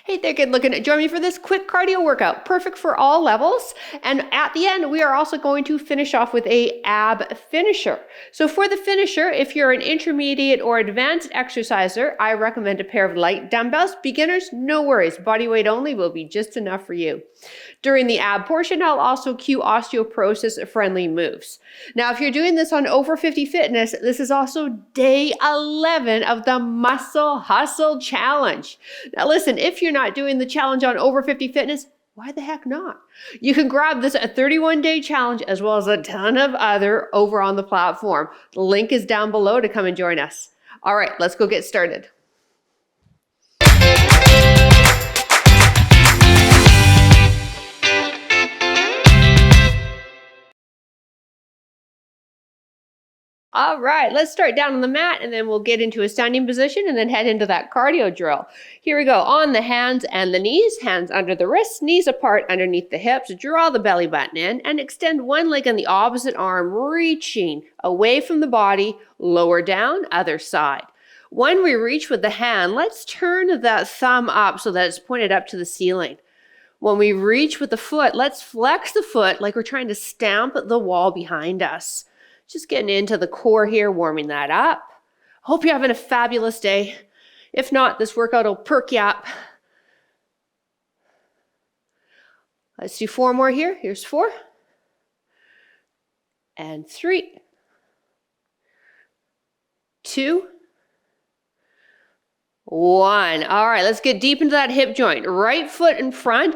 Hey there, good looking. Join me for this quick cardio workout, perfect for all levels. And at the end, we are also going to finish off with a ab finisher. So for the finisher, if you're an intermediate or advanced exerciser, I recommend a pair of light dumbbells. Beginners, no worries. Body weight only will be just enough for you. During the ab portion, I'll also cue osteoporosis-friendly moves. Now, if you're doing this on Over 50 Fitness, this is also day 11 of the Muscle Hustle Challenge. Now listen, if you're not doing the challenge on Over 50 Fitness, why the heck not? You can grab this a 31-day challenge as well as a ton of other over on the platform. The link is down below to come and join us. All right, let's go get started. All right, let's start down on the mat and then we'll get into a standing position and then head into that cardio drill. Here we go, on the hands and the knees, hands under the wrists, knees apart underneath the hips. Draw the belly button in and extend one leg on the opposite arm, reaching away from the body, lower down, other side. When we reach with the hand, let's turn that thumb up so that it's pointed up to the ceiling. When we reach with the foot, let's flex the foot like we're trying to stamp the wall behind us. Just getting into the core here, warming that up. Hope you're having a fabulous day. If not, this workout will perk you up. Let's do 4 more here. Here's 4. And 3. 2. 1. All right, let's get deep into that hip joint. Right foot in front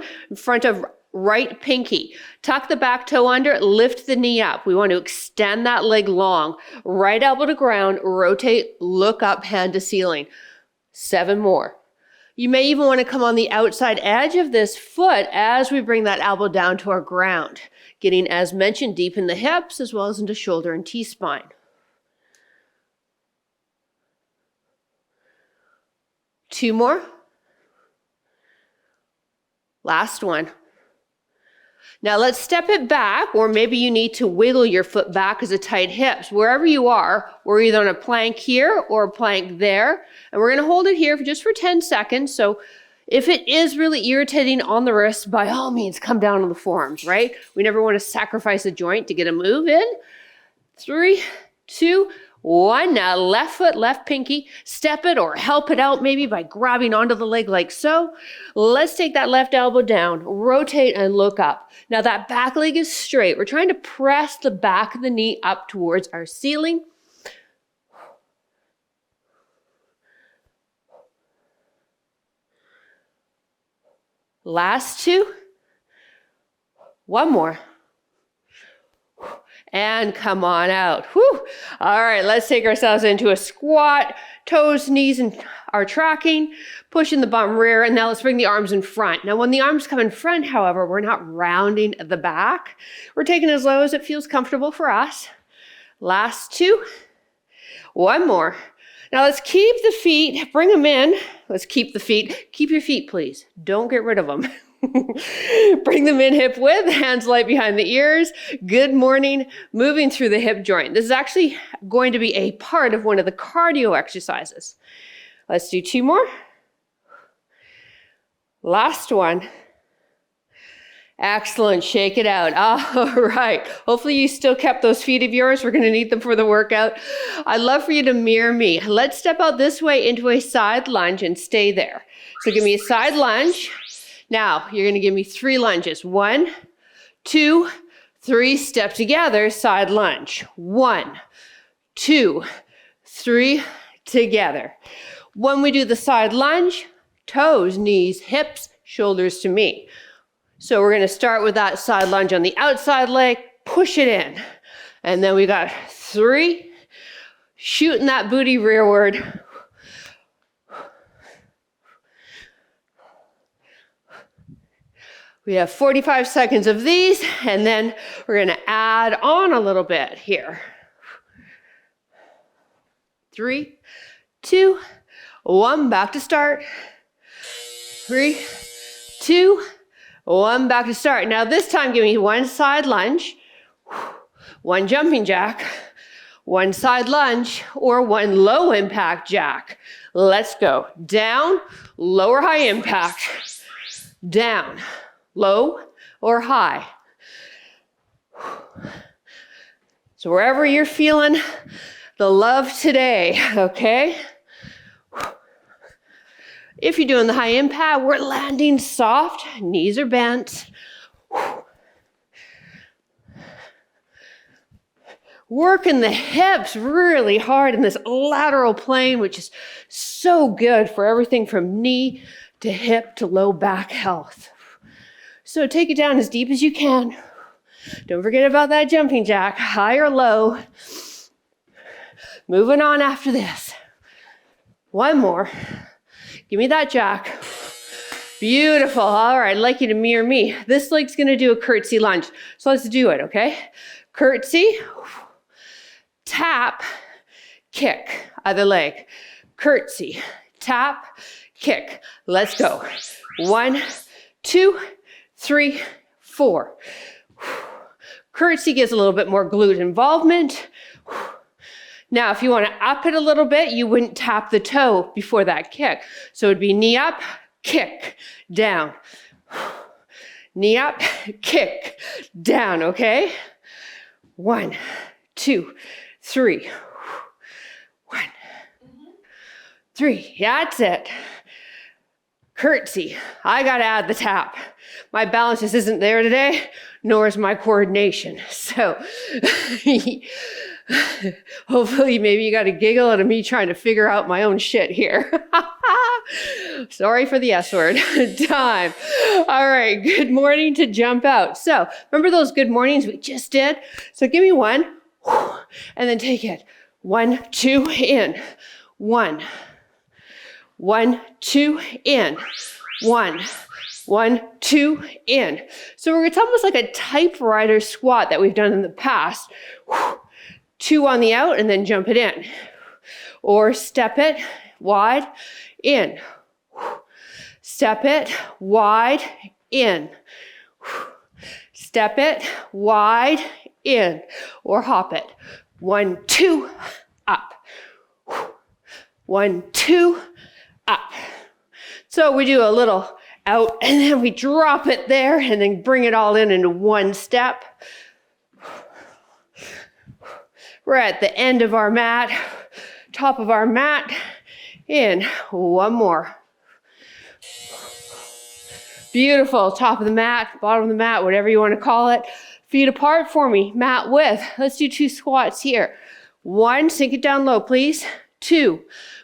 of right pinky. Tuck the back toe under, lift the knee up. We want to extend that leg long. Right elbow to ground, rotate, look up, hand to ceiling. 7 more. You may even want to come on the outside edge of this foot as we bring that elbow down to our ground. Getting, as mentioned, deep in the hips as well as into shoulder and T-spine. 2 more. Last one. Now let's step it back, or maybe you need to wiggle your foot back because of tight hips. Wherever you are, we're either on a plank here or a plank there. And we're going to hold it here just for 10 seconds. So if it is really irritating on the wrists, by all means, come down on the forearms, right? We never want to sacrifice a joint to get a move in. 3, 2, 1. Now left foot, left pinky, step it or help it out maybe by grabbing onto the leg like so. Let's take that left elbow down, rotate and look up. Now that back leg is straight. We're trying to press the back of the knee up towards our ceiling. Last 2. 1 more. And come on out. Whew. All right, let's take ourselves into a squat. Toes, knees are tracking, pushing the bum rear, and now let's bring the arms in front. Now when the arms come in front, however, we're not rounding the back. We're taking as low as it feels comfortable for us. Last 2. 1 more. Now let's keep the feet, bring them in. Let's keep the feet. Keep your feet, please. Don't get rid of them. Bring them in hip width, hands light behind the ears. Good morning. Moving through the hip joint. This is actually going to be a part of one of the cardio exercises. Let's do 2 more. Last one. Excellent. Shake it out. All right. Hopefully you still kept those feet of yours. We're going to need them for the workout. I'd love for you to mirror me. Let's step out this way into a side lunge and stay there. So give me a side lunge. Now, you're going to give me 3 lunges. 1, 2, 3. Step together, side lunge. 1, 2, 3, together. When we do the side lunge, toes, knees, hips, shoulders to me. So we're going to start with that side lunge on the outside leg, push it in. And then we got 3, shooting that booty rearward. We have 45 seconds of these, and then we're going to add on a little bit here. 3, 2, 1, back to start. 3, 2, 1, back to start. Now this time, give me 1 side lunge, 1 jumping jack, 1 side lunge, or 1 low impact jack. Let's go. Down, lower high impact. Down, low or high. So wherever you're feeling the love today, okay? If you're doing the high impact, we're landing soft, knees are bent. Working the hips really hard in this lateral plane, which is so good for everything from knee to hip to low back health. So take it down as deep as you can. Don't forget about that jumping jack, high or low. Moving on after this. One more. Give me that jack. Beautiful. All right, I'd like you to mirror me. This leg's gonna do a curtsey lunge. So let's do it, okay? Curtsey, tap, kick, other leg. Curtsey, tap, kick. Let's go. 1, 2, 3, 4. Curtsey gives a little bit more glute involvement. Now, if you want to up it a little bit, you wouldn't tap the toe before that kick. So it'd be knee up, kick, down. Knee up, kick, down, okay? 1, 2, 3. 1, 3. That's it. Curtsey. I got to add the tap. My balance just isn't there today, nor is my coordination. So hopefully maybe you got a giggle out of me trying to figure out my own shit here. Sorry for the S word. Time. All right. Good morning to jump out. So remember those good mornings we just did? So give me one and then take it. 1, 2, in. 1, 1, 2, in. 1, 1, 2, in. So it's almost like a typewriter squat that we've done in the past. 2 on the out and then jump it in. Or step it wide, in. Step it wide, in. Step it wide, in. Or hop it. 1, 2, up. 1, 2, up. So we do a little out and then we drop it there and then bring it all in into one step. We're at the end of our mat, top of our mat, in. One more. Beautiful. Top of the mat, bottom of the mat, whatever you want to call it. Feet apart for me, mat width. Let's do 2 squats here. 1, sink it down low, please. 2.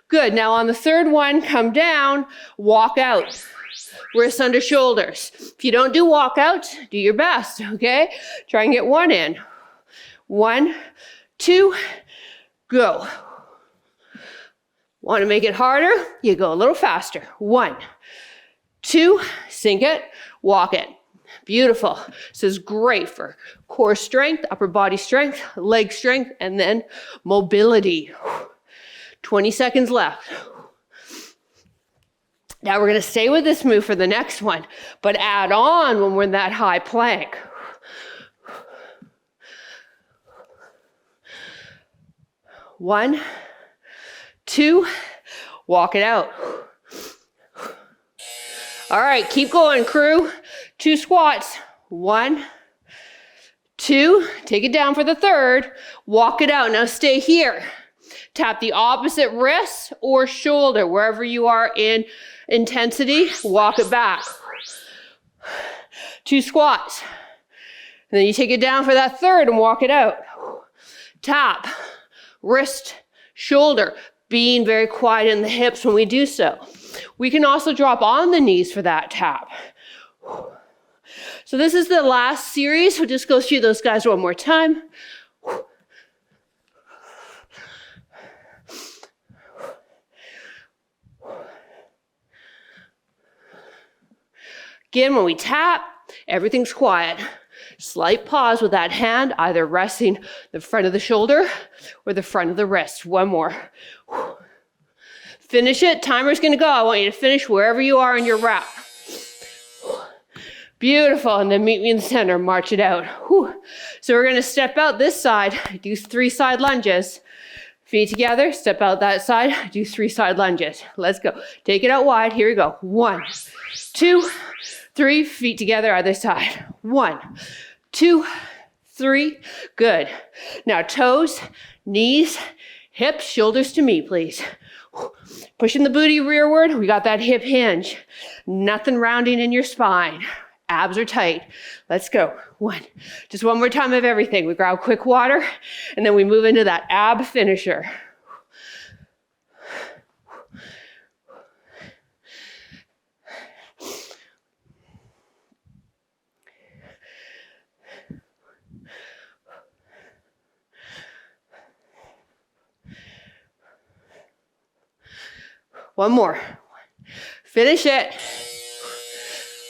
Good. Now on the third one, come down, walk out. Wrists under shoulders. If you don't do walkouts, do your best, okay? Try and get 1 in. 1, 2, go. Want to make it harder? You go a little faster. 1, 2, sink it, walk it. Beautiful. This is great for core strength, upper body strength, leg strength, and then mobility. 20 seconds left. Now we're going to stay with this move for the next one, but add on when we're in that high plank. 1, 2, walk it out. All right, keep going, crew. 2 squats. 1, 2, take it down for the third. Walk it out. Now stay here. Tap the opposite wrist or shoulder, wherever you are in intensity. Walk it back. 2 squats. And then you take it down for that third and walk it out. Tap, wrist, shoulder, being very quiet in the hips when we do so. We can also drop on the knees for that tap. So this is the last series. We'll just go through those guys one more time. Again, when we tap, everything's quiet. Slight pause with that hand, either resting the front of the shoulder or the front of the wrist. One more. Finish it. Timer's going to go. I want you to finish wherever you are in your rep. Beautiful. And then meet me in the center. March it out. So we're going to step out this side. Do 3 side lunges. Feet together, step out that side, do 3 side lunges. Let's go. Take it out wide. Here we go. 1, 2, 3. Feet together, other side. 1, 2, 3. Good. Now toes, knees, hips, shoulders to me, please. Pushing the booty rearward. We got that hip hinge. Nothing rounding in your spine. Abs are tight. Let's go. 1. Just one more time of everything. We grab quick water, and then we move into that ab finisher. One more. Finish it.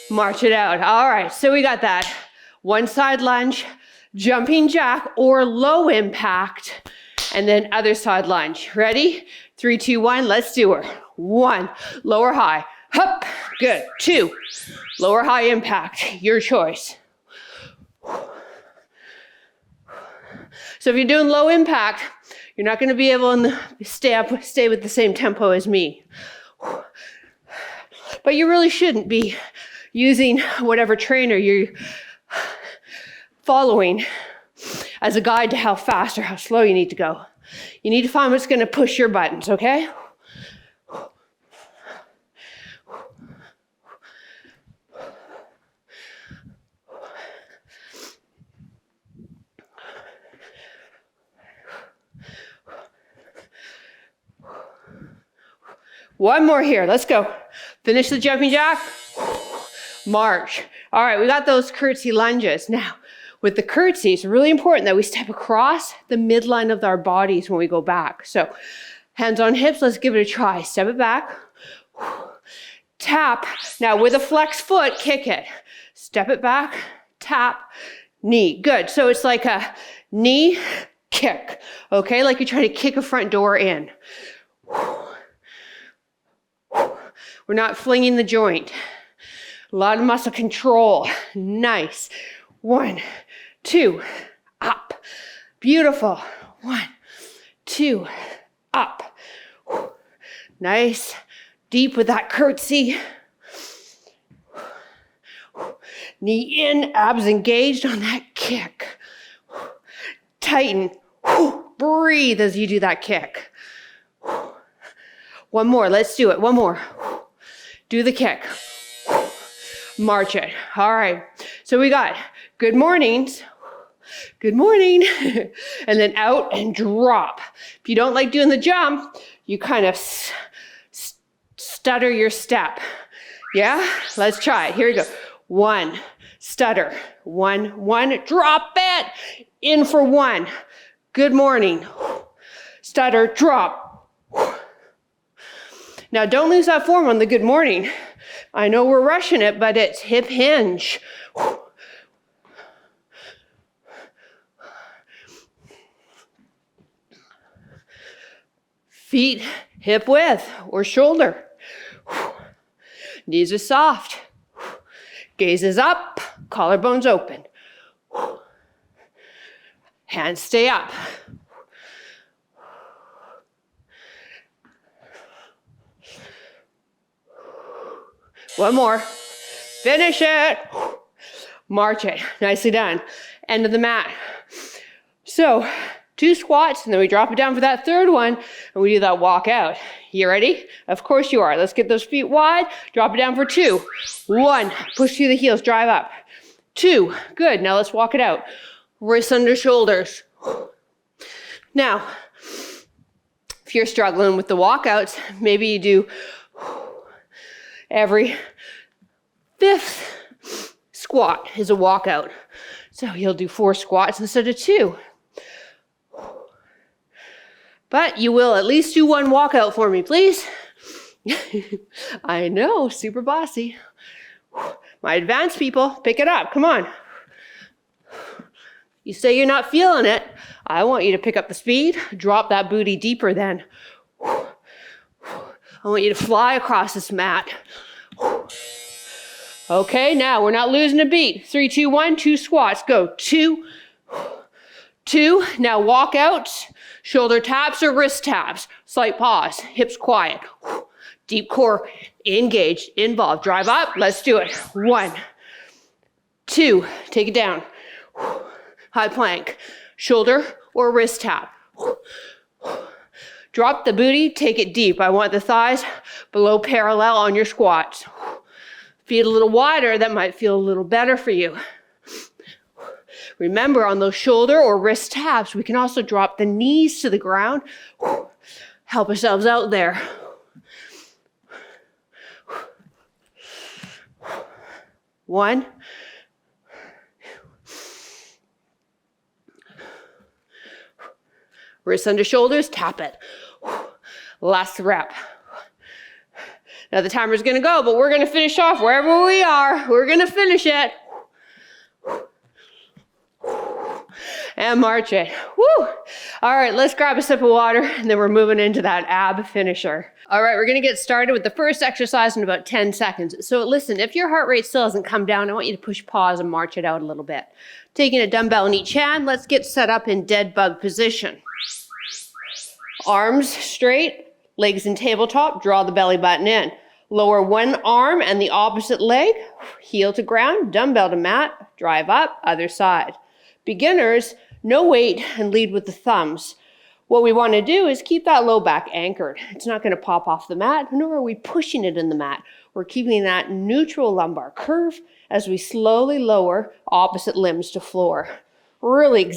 March it out. All right, so we got that. One side lunge, jumping jack or low impact, and then other side lunge. Ready? 3, 2, 1, let's do her. 1, lower high, hup, good. 2, lower high impact, your choice. So if you're doing low impact, you're not gonna be able to stay with the same tempo as me. But you really shouldn't be using whatever trainer you're following as a guide to how fast or how slow you need to go. You need to find what's going to push your buttons, okay? One more here. Let's go. Finish the jumping jack. March. All right, we got those curtsey lunges. Now, with the curtsey, it's really important that we step across the midline of our bodies when we go back. So, hands on hips, let's give it a try. Step it back. Tap. Now, with a flex foot, kick it. Step it back, tap, knee. Good. So it's like a knee kick, okay? Like you're trying to kick a front door in. We're not flinging the joint. A lot of muscle control. Nice. 1, 2, up. Beautiful. 1, 2, up. Nice. Deep with that curtsey. Knee in, abs engaged on that kick. Tighten. Breathe as you do that kick. One more. Let's do it. One more. Do the kick. March it. All right. So we got good mornings. Good morning. And then out and drop. If you don't like doing the jump, you kind of stutter your step. Yeah? Let's try it. Here we go. 1, stutter. 1, drop it. In for 1. Good morning. Stutter, drop. Now don't lose that form on the good morning. I know we're rushing it, but it's hip hinge. Feet hip width or shoulder. Knees are soft. Gaze is up, collarbones open. Hands stay up. One more. Finish it. March it. Nicely done. End of the mat. So 2 squats, and then we drop it down for that third one, and we do that walk out. You ready? Of course you are. Let's get those feet wide. Drop it down for 2. 1, push through the heels, drive up. 2, good. Now let's walk it out. Wrists under shoulders. Now, if you're struggling with the walkouts, maybe you do every 5th squat is a walkout. So you'll do 4 squats instead of 2. But you will at least do 1 walkout for me, please. I know, super bossy. My advanced people, pick it up, come on. You say you're not feeling it, I want you to pick up the speed, drop that booty deeper then. I want you to fly across this mat. Okay, now we're not losing a beat. 3, 2, 1, 2 squats, go. 2, 2, now walk out. Shoulder taps or wrist taps. Slight pause, hips quiet. Deep core, engaged, involved. Drive up, let's do it. 1, 2, take it down. High plank, shoulder or wrist tap. Drop the booty, take it deep. I want the thighs below parallel on your squats. Feet a little wider, that might feel a little better for you. Remember, on those shoulder or wrist taps, we can also drop the knees to the ground. Help ourselves out there. One. Wrists under shoulders, tap it. Last rep. Now the timer's gonna go, but we're gonna finish off wherever we are. We're gonna finish it. And march it. Woo! All right, let's grab a sip of water, and then we're moving into that ab finisher. All right, we're gonna get started with the first exercise in about 10 seconds. So listen, if your heart rate still hasn't come down, I want you to push pause and march it out a little bit. Taking a dumbbell in each hand, let's get set up in dead bug position. Arms straight, legs in tabletop, draw the belly button in. Lower one arm and the opposite leg, heel to ground, dumbbell to mat, drive up, other side. Beginners, no weight and lead with the thumbs. What we want to do is keep that low back anchored. It's not going to pop off the mat, nor are we pushing it in the mat. We're keeping that neutral lumbar curve as we slowly lower opposite limbs to floor. Really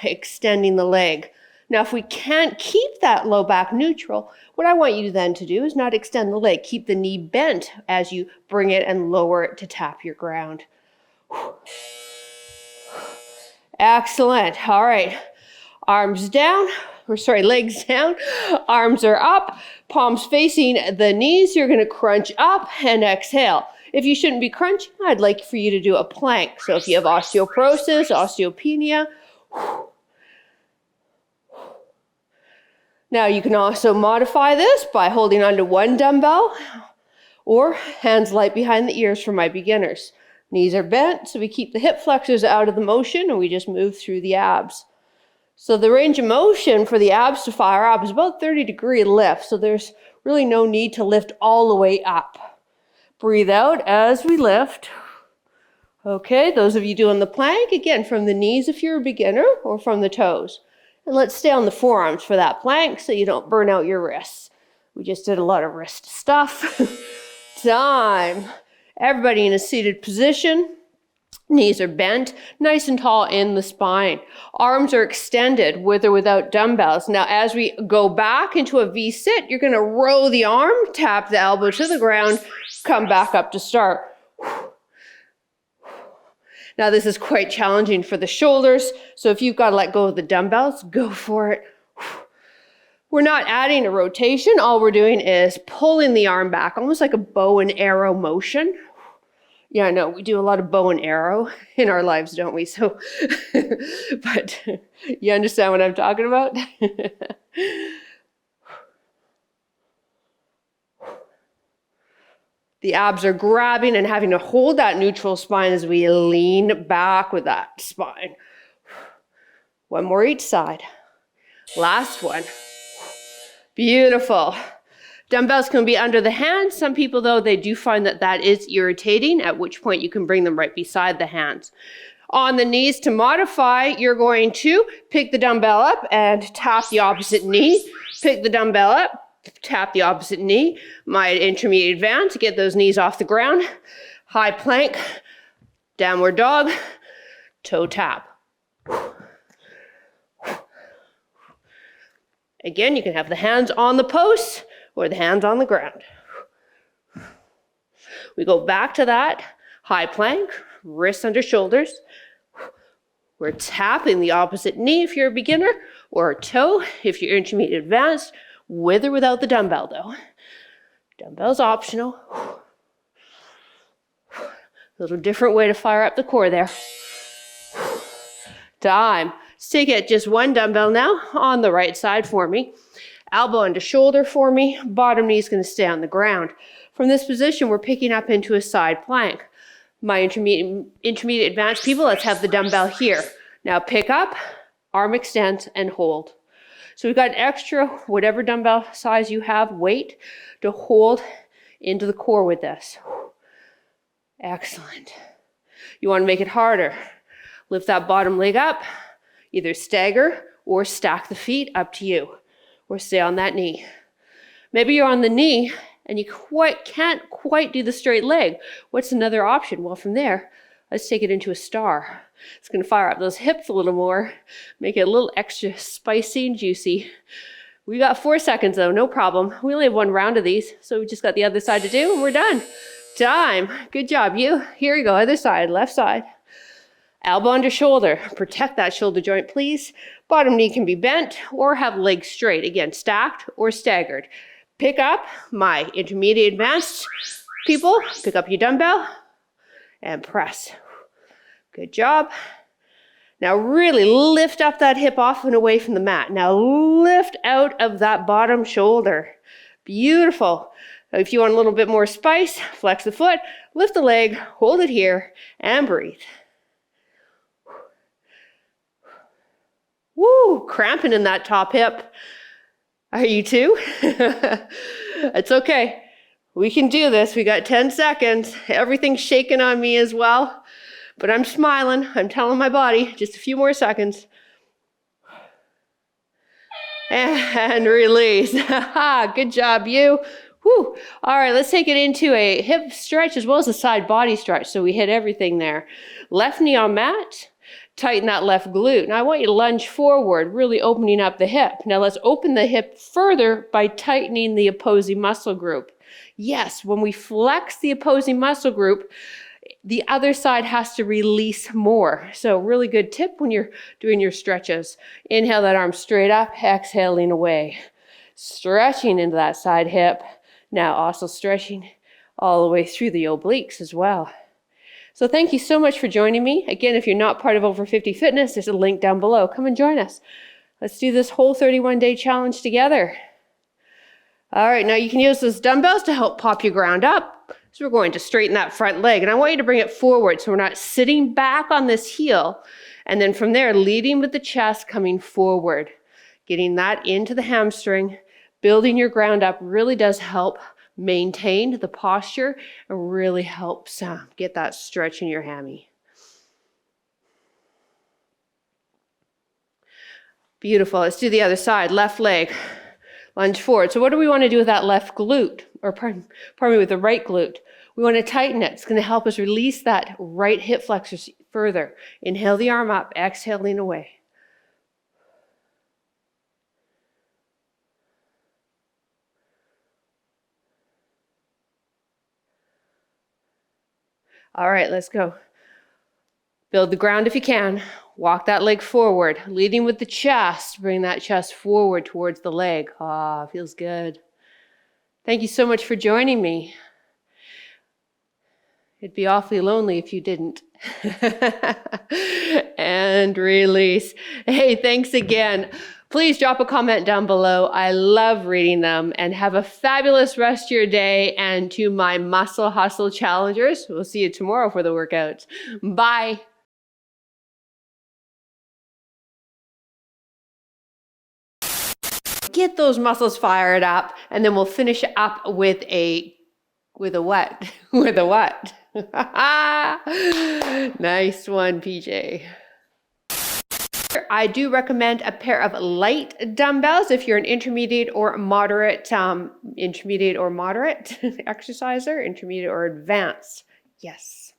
extending the leg. Now, if we can't keep that low back neutral, what I want you then to do is not extend the leg. Keep the knee bent as you bring it and lower it to tap your ground. Excellent. All right. Arms down, legs down. Arms are up, palms facing the knees. You're going to crunch up and exhale. If you shouldn't be crunching, I'd like for you to do a plank. So if you have osteoporosis, osteopenia, now you can also modify this by holding onto one dumbbell or hands light behind the ears for my beginners. Knees are bent, so we keep the hip flexors out of the motion and we just move through the abs. So the range of motion for the abs to fire up is about 30-degree lift, so there's really no need to lift all the way up. Breathe out as we lift. Okay, those of you doing the plank, again, from the knees if you're a beginner or from the toes. And let's stay on the forearms for that plank so you don't burn out your wrists. We just did a lot of wrist stuff. Time. Everybody in a seated position. Knees are bent, nice and tall in the spine. Arms are extended with or without dumbbells. Now, as we go back into a V-sit, you're going to row the arm, tap the elbow to the ground, come back up to start. Now, this is quite challenging for the shoulders, so if you've got to let go of the dumbbells, go for it. We're not adding a rotation. All we're doing is pulling the arm back, almost like a bow and arrow motion. Yeah, I know, we do a lot of bow and arrow in our lives, don't we? So, but you understand what I'm talking about? The abs are grabbing and having to hold that neutral spine as we lean back with that spine. One more each side. Last one. Beautiful. Dumbbells can be under the hands. Some people, though, they do find that that is irritating, at which point you can bring them right beside the hands. On the knees to modify, you're going to pick the dumbbell up and tap the opposite knee. Pick the dumbbell up. Tap the opposite knee. My intermediate advance to get those knees off the ground. High plank, downward dog, toe tap. Again, you can have the hands on the post or the hands on the ground. We go back to that high plank, wrists under shoulders. We're tapping the opposite knee if you're a beginner, or a toe if you're intermediate advanced. With or without the dumbbell, though. Dumbbell's optional. A little different way to fire up the core there. Time. Let's take it just one dumbbell now on the right side for me. Elbow under shoulder for me. Bottom knee is going to stay on the ground. From this position, we're picking up into a side plank. My intermediate advanced people, let's have the dumbbell here. Now pick up, arm extends, and hold. So we've got an extra, whatever dumbbell size you have, weight to hold into the core with this. Excellent. You want to make it harder. Lift that bottom leg up, either stagger or stack the feet, up to you, or stay on that knee. Maybe you're on the knee and you can't quite do the straight leg. What's another option? Well, from there, let's take it into a star. It's going to fire up those hips a little more, make it a little extra spicy and juicy. We got 4 seconds though, no problem. We only have 1 round of these, so we just got the other side to do and we're done. Time. Good job, you. Here you go, other side, left side. Elbow under shoulder. Protect that shoulder joint, please. Bottom knee can be bent or have legs straight. Again, stacked or staggered. Pick up my intermediate advanced people. Pick up your dumbbell and press. Good job. Now really lift up that hip off and away from the mat. Now lift out of that bottom shoulder. Beautiful. If you want a little bit more spice, flex the foot, lift the leg, hold it here, and breathe. Woo, cramping in that top hip. Are you too? It's okay. We can do this. We got 10 seconds. Everything's shaking on me as well. But I'm smiling. I'm telling my body, just a few more seconds. And release. Good job, you. Whew. All right, let's take it into a hip stretch as well as a side body stretch. So we hit everything there. Left knee on mat. Tighten that left glute. Now I want you to lunge forward, really opening up the hip. Now let's open the hip further by tightening the opposing muscle group. Yes, when we flex the opposing muscle group, the other side has to release more. So really good tip when you're doing your stretches. Inhale that arm straight up, exhaling away. Stretching into that side hip. Now also stretching all the way through the obliques as well. So thank you so much for joining me. Again, if you're not part of Over 50 Fitness, there's a link down below. Come and join us. Let's do this whole 31-day challenge together. All right, now you can use those dumbbells to help pop your ground up. So we're going to straighten that front leg. And I want you to bring it forward so we're not sitting back on this heel. And then from there, leading with the chest, coming forward. Getting that into the hamstring. Building your ground up really does help maintain the posture and really helps get that stretch in your hammy. Beautiful. Let's do the other side. Left leg. Lunge forward. So what do we want to do with that left glute? Or pardon me, with the right glute? We want to tighten it. It's going to help us release that right hip flexor further. Inhale the arm up. Exhaling away. All right, let's go. Build the ground if you can. Walk that leg forward, leading with the chest. Bring that chest forward towards the leg. Ah, feels good. Thank you so much for joining me. It'd be awfully lonely if you didn't. And release. Hey, thanks again. Please drop a comment down below. I love reading them, and have a fabulous rest of your day. And to my muscle hustle challengers, we'll see you tomorrow for the workouts. Bye. Get those muscles fired up, and then we'll finish up with a what? With a what? Nice one, PJ. I do recommend a pair of light dumbbells if you're an intermediate or moderate exerciser, intermediate or advanced. Yes.